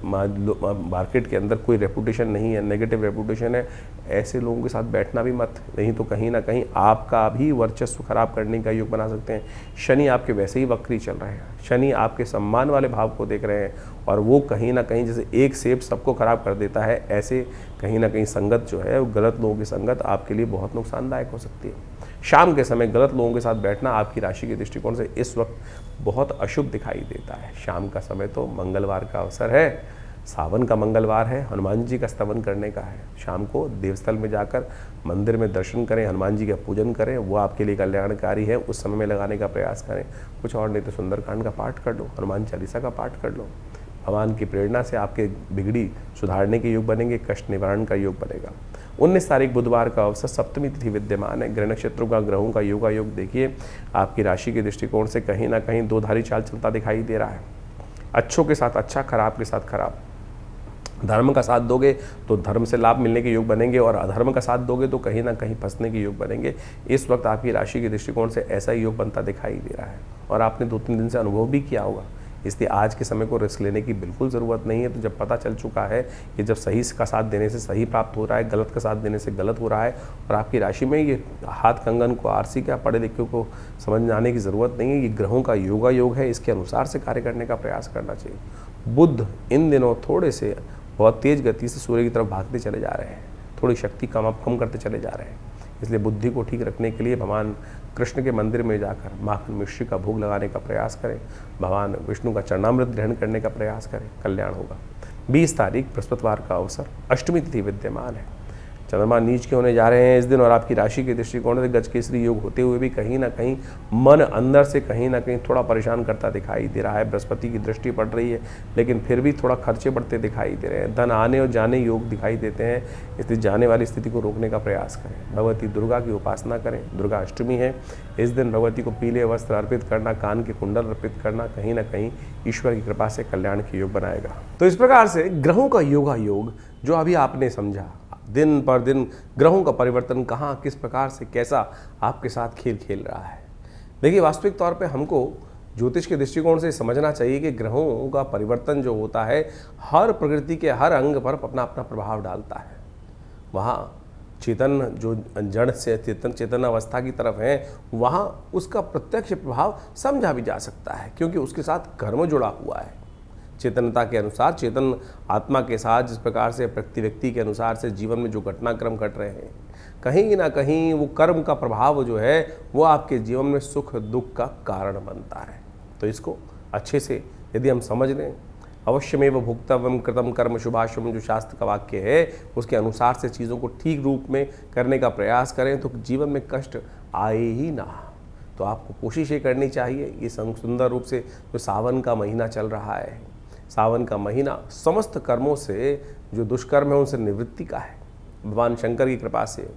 A: मार्केट के अंदर कोई रेपुटेशन नहीं है, नेगेटिव रेपुटेशन है, ऐसे लोगों के साथ बैठना भी मत, नहीं तो कहीं ना कहीं आपका भी वर्चस्व खराब करने का योग बना सकते हैं। शनि आपके वैसे ही वक्री चल रहे हैं, शनि आपके सम्मान वाले भाव को देख रहे हैं और वो कहीं ना कहीं जैसे एक सेब सबको खराब कर देता है, ऐसे कहीं ना कहीं संगत जो है, गलत लोगों की संगत आपके लिए बहुत नुकसानदायक हो सकती है। शाम के समय गलत लोगों के साथ बैठना आपकी राशि के दृष्टिकोण से इस वक्त बहुत अशुभ दिखाई देता है। शाम का समय तो मंगलवार का अवसर है, सावन का मंगलवार है, हनुमान जी का स्तवन करने का है। शाम को देवस्थल में जाकर मंदिर में दर्शन करें, हनुमान जी का पूजन करें, वो आपके लिए कल्याणकारी है, उस समय में लगाने का प्रयास करें। कुछ और नहीं तो सुंदरकांड का पाठ कर लो, हनुमान चालीसा का पाठ कर लो। भगवान की प्रेरणा से आपके बिगड़ी सुधारने के योग बनेंगे, कष्ट निवारण का योग बनेगा। 19 तारीख बुधवार का अवसर, सप्तमी तिथि विद्यमान है। ग्रह नक्षत्रों का ग्रहों का योगा योग देखिए, आपकी राशि के दृष्टिकोण से कहीं ना कहीं दो धारी चाल चलता दिखाई दे रहा है। अच्छों के साथ अच्छा, खराब के साथ खराब। धर्म का साथ दोगे तो धर्म से लाभ मिलने के योग बनेंगे और अधर्म का साथ दोगे तो कहीं ना कहीं फंसने के योग बनेंगे। इस वक्त आपकी राशि के दृष्टिकोण से ऐसा ही योग बनता दिखाई दे रहा है और आपने 2-3 दिन से अनुभव भी किया होगा। इसलिए आज के समय को रिस्क लेने की बिल्कुल ज़रूरत नहीं है। तो जब पता चल चुका है कि जब सही का साथ देने से सही प्राप्त हो रहा है, गलत का साथ देने से गलत हो रहा है और आपकी राशि में ये हाथ कंगन को, आरसी का, पढ़े लिखे को समझ आने की ज़रूरत नहीं है। ये ग्रहों का योगा योग है, इसके अनुसार से कार्य करने का प्रयास करना चाहिए। बुध इन दिनों थोड़े से बहुत तेज़ गति से सूर्य की तरफ भागते चले जा रहे हैं, थोड़ी शक्ति कम करते चले जा रहे हैं। इसलिए बुद्धि को ठीक रखने के लिए भगवान कृष्ण के मंदिर में जाकर माखन मिश्री का भोग लगाने का प्रयास करें, भगवान विष्णु का चरणामृत ग्रहण करने का प्रयास करें, कल्याण होगा। 20 तारीख बृहस्पतिवार का अवसर, अष्टमी तिथि विद्यमान है। चंद्रमा नीच के होने जा रहे हैं इस दिन और आपकी राशि के दृष्टिकोण से गजकेसरी योग होते हुए भी कहीं ना कहीं मन अंदर से कहीं ना कहीं थोड़ा परेशान करता दिखाई दे रहा है। बृहस्पति की दृष्टि पड़ रही है लेकिन फिर भी थोड़ा खर्चे बढ़ते दिखाई दे रहे हैं। धन आने और जाने योग दिखाई देते हैं, इसलिए जाने वाली स्थिति को रोकने का प्रयास करें। भगवती दुर्गा की उपासना करें, दुर्गा अष्टमी है। इस दिन भगवती को पीले वस्त्र अर्पित करना, कान के कुंडल अर्पित करना कहीं ना कहीं ईश्वर की कृपा से कल्याण के योग बनाएगा। तो इस प्रकार से ग्रहों का योगा योग जो अभी आपने समझा, दिन पर दिन ग्रहों का परिवर्तन कहाँ, किस प्रकार से, कैसा आपके साथ खेल खेल रहा है। देखिए, वास्तविक तौर पे हमको ज्योतिष के दृष्टिकोण से समझना चाहिए कि ग्रहों का परिवर्तन जो होता है हर प्रकृति के हर अंग पर अपना अपना प्रभाव डालता है। वहाँ चेतन जो जड़ से चेतन अवस्था की तरफ है, वहाँ उसका प्रत्यक्ष प्रभाव समझा भी जा सकता है क्योंकि उसके साथ कर्म जुड़ा हुआ है। चेतनता के अनुसार, चेतन आत्मा के साथ जिस प्रकार से प्रति व्यक्ति के अनुसार से जीवन में जो घटनाक्रम घट रहे हैं, कहीं ना कहीं वो कर्म का प्रभाव जो है वो आपके जीवन में सुख दुख का कारण बनता है। तो इसको अच्छे से यदि हम समझ लें, अवश्यमेव भुक्तव्यम कृतम कर्म शुभाशुभम, जो शास्त्र का वाक्य है उसके अनुसार से चीज़ों को ठीक रूप में करने का प्रयास करें तो जीवन में कष्ट आए ही ना। तो आपको कोशिश ये करनी चाहिए। ये सुंदर रूप से जो सावन का महीना चल रहा है, सावन का महीना समस्त कर्मों से जो दुष्कर्म है उनसे निवृत्ति का है। भगवान शंकर की कृपा से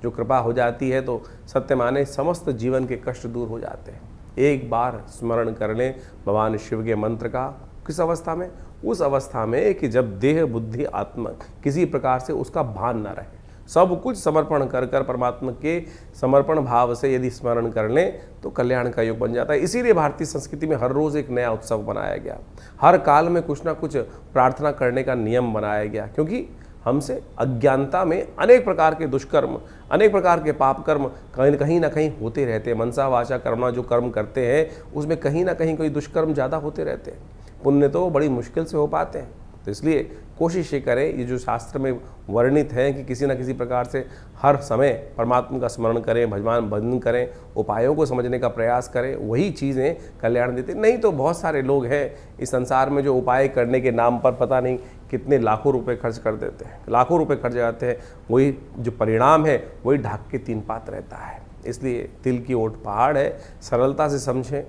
A: जो कृपा हो जाती है तो सत्य माने समस्त जीवन के कष्ट दूर हो जाते हैं। एक बार स्मरण कर लें भगवान शिव के मंत्र का। किस अवस्था में? उस अवस्था में कि जब देह बुद्धि आत्मा किसी प्रकार से उसका भान न रहे, सब कुछ समर्पण कर कर परमात्मा के समर्पण भाव से यदि स्मरण कर लें तो कल्याण का योग बन जाता है। इसीलिए भारतीय संस्कृति में हर रोज़ एक नया उत्सव बनाया गया, हर काल में कुछ ना कुछ प्रार्थना करने का नियम बनाया गया, क्योंकि हमसे अज्ञानता में अनेक प्रकार के दुष्कर्म, अनेक प्रकार के पाप कर्म कहीं ना कहीं होते रहते हैं। मनसा वाचा कर्मणा जो कर्म करते हैं उसमें कहीं ना कहीं कोई दुष्कर्म ज़्यादा होते रहते हैं, पुण्य तो बड़ी मुश्किल से हो पाते हैं। तो इसलिए कोशिश ये करें, ये जो शास्त्र में वर्णित है कि किसी न किसी प्रकार से हर समय परमात्मा का स्मरण करें, भजन करें, उपायों को समझने का प्रयास करें, वही चीज़ें कल्याण देते। नहीं तो बहुत सारे लोग हैं इस संसार में जो उपाय करने के नाम पर पता नहीं कितने लाखों रुपए खर्च कर देते हैं, लाखों रुपए खर्च जाते हैं, वही जो परिणाम है वही ढाक के तीन पात रहता है। इसलिए तिल की ओट पहाड़ है, सरलता से समझें,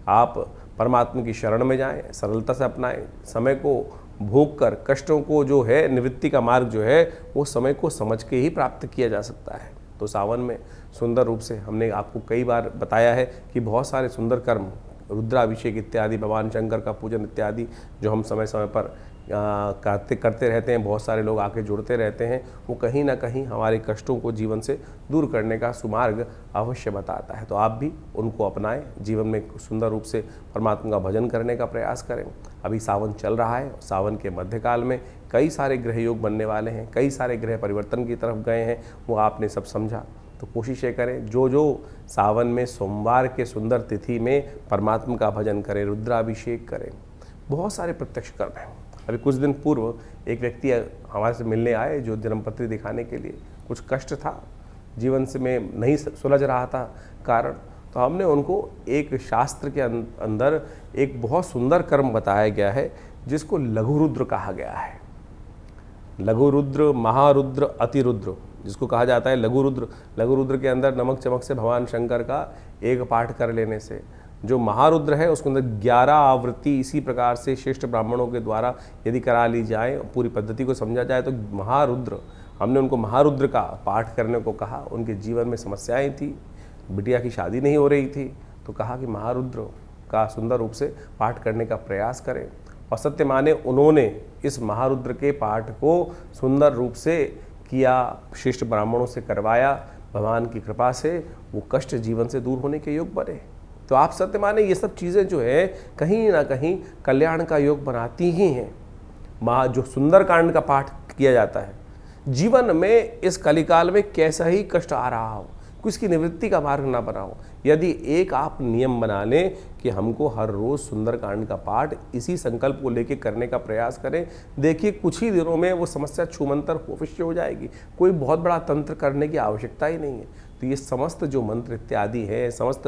A: आप परमात्मा की शरण में जाएं, सरलता से अपनाएं, समय को भोग कर कष्टों को जो है निवृत्ति का मार्ग जो है वो समय को समझ के ही प्राप्त किया जा सकता है। तो सावन में सुंदर रूप से हमने आपको कई बार बताया है कि बहुत सारे सुंदर कर्म, रुद्राभिषेक इत्यादि, भगवान शंकर का पूजन इत्यादि जो हम समय समय पर करते रहते हैं, बहुत सारे लोग आके जुड़ते रहते हैं, वो कहीं ना कहीं हमारे कष्टों को जीवन से दूर करने का सुमार्ग अवश्य बताता है। तो आप भी उनको अपनाएं, जीवन में सुंदर रूप से परमात्मा का भजन करने का प्रयास करें। अभी सावन चल रहा है, सावन के मध्यकाल में कई सारे ग्रह योग बनने वाले हैं, कई सारे ग्रह परिवर्तन की तरफ गए हैं, वो आपने सब समझा। तो कोशिश ये करें, जो सावन में सोमवार के सुंदर तिथि में परमात्मा का भजन करें, रुद्राभिषेक करें, बहुत सारे प्रत्यक्ष कर्म हैं। अभी कुछ दिन पूर्व एक व्यक्ति हमारे से मिलने आए जो जन्मपत्री दिखाने के लिए, कुछ कष्ट था जीवन से, में नहीं सुलझ रहा था कारण, तो हमने उनको एक शास्त्र के अंदर एक बहुत सुंदर कर्म बताया गया है जिसको लघु रुद्र कहा गया है। लघु रुद्र, महारुद्र, अतिरुद्र जिसको कहा जाता है लघु रुद्र। लघु रुद्र के अंदर नमक चमक से भगवान शंकर का एक पाठ कर लेने से, जो महारुद्र है उसके अंदर 11 आवृत्ति इसी प्रकार से श्रेष्ठ ब्राह्मणों के द्वारा यदि करा ली जाए, पूरी पद्धति को समझा जाए, तो महारुद्र, हमने उनको महारुद्र का पाठ करने को कहा। उनके जीवन में समस्याएं थी, बिटिया की शादी नहीं हो रही थी, तो कहा कि महारुद्र का सुंदर रूप से पाठ करने का प्रयास करें। और सत्य माने उन्होंने इस महारुद्र के पाठ को सुंदर रूप से किया, श्रेष्ठ ब्राह्मणों से करवाया, भगवान की कृपा से वो कष्ट जीवन से दूर होने के योग बने। तो आप सत्य माने ये सब चीज़ें जो है कहीं ना कहीं कल्याण का योग बनाती ही हैं। जो सुंदर कांड का पाठ किया जाता है, जीवन में इस कलिकाल में कैसा ही कष्ट आ रहा हो, उसकी निवृत्ति का मार्ग ना बनाओ। यदि एक आप नियम बना लें कि हमको हर रोज़ सुंदरकांड का पाठ इसी संकल्प को लेकर करने का प्रयास करें, देखिए कुछ ही दिनों में वो समस्या छूमंतर अवश्य हो जाएगी। कोई बहुत बड़ा तंत्र करने की आवश्यकता ही नहीं है। तो ये समस्त जो मंत्र इत्यादि है, समस्त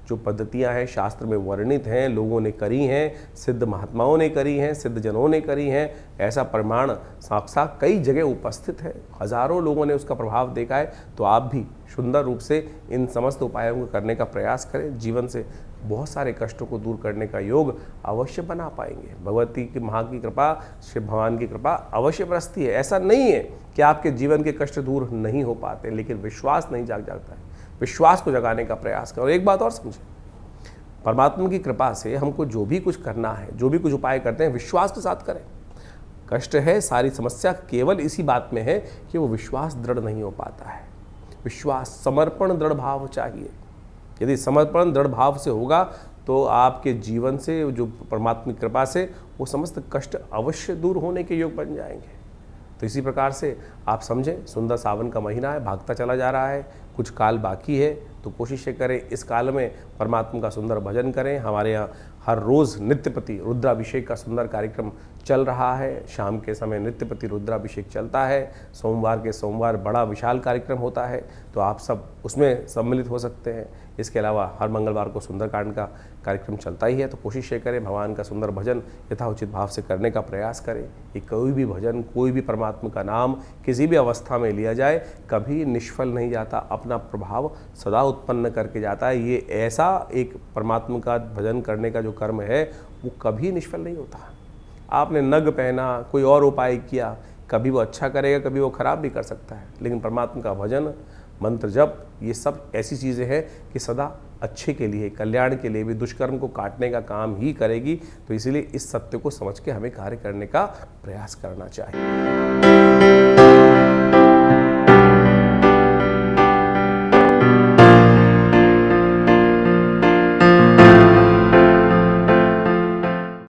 A: जो पद्धतियां हैं शास्त्र में वर्णित हैं, लोगों ने करी हैं, सिद्ध महात्माओं ने करी हैं, सिद्ध जनों ने करी हैं, ऐसा प्रमाण साक्षात कई जगह उपस्थित है, हजारों लोगों ने उसका प्रभाव देखा है। तो आप भी सुंदर रूप से इन समस्त उपायों को करने का प्रयास करें, जीवन से बहुत सारे कष्टों को दूर करने का योग अवश्य बना पाएंगे। भगवती की माँ की कृपा, शिव भगवान की कृपा अवश्य बरसती है। ऐसा नहीं है कि आपके जीवन के कष्ट दूर नहीं हो पाते, लेकिन विश्वास नहीं जाग जाता है। विश्वास को जगाने का प्रयास करें। और एक बात और समझें, परमात्मा की कृपा से हमको जो भी कुछ करना है, जो भी कुछ उपाय करते हैं, विश्वास के साथ करें। कष्ट है, सारी समस्या केवल इसी बात में है कि वो विश्वास दृढ़ नहीं हो पाता है। विश्वास, समर्पण, दृढ़ भाव चाहिए। यदि समर्पण दृढ़ भाव से होगा तो आपके जीवन से, जो परमात्मा की कृपा से, वो समस्त कष्ट अवश्य दूर होने के योग बन जाएंगे। तो इसी प्रकार से आप समझें, सुंदर सावन का महीना है, भागता चला जा रहा है, कुछ काल बाकी है, तो कोशिश करें इस काल में परमात्मा का सुंदर भजन करें। हमारे यहाँ हर रोज़ नित्यपति रुद्राभिषेक का सुंदर कार्यक्रम चल रहा है। शाम के समय नित्यपति रुद्राभिषेक चलता है। सोमवार के सोमवार बड़ा विशाल कार्यक्रम होता है, तो आप सब उसमें सम्मिलित हो सकते हैं। इसके अलावा हर मंगलवार को सुंदरकांड का कार्यक्रम चलता ही है। तो कोशिश ये करें भगवान का सुंदर भजन यथाउचित भाव से करने का प्रयास करें। कि कोई भी भजन, कोई भी परमात्मा का नाम किसी भी अवस्था में लिया जाए, कभी निष्फल नहीं जाता, अपना प्रभाव सदा उत्पन्न करके जाता है। ये ऐसा एक परमात्मा का भजन करने का जो कर्म है, वो कभी निष्फल नहीं होता। आपने नग पहना, कोई और उपाय किया, कभी वो अच्छा करेगा, कभी वो खराब भी कर सकता है, लेकिन परमात्मा का भजन, मंत्र जप, ये सब ऐसी चीज़ें हैं कि सदा अच्छे के लिए, कल्याण के लिए भी, दुष्कर्म को काटने का काम ही करेगी। तो इसीलिए इस सत्य को समझ के हमें कार्य करने का प्रयास करना चाहिए।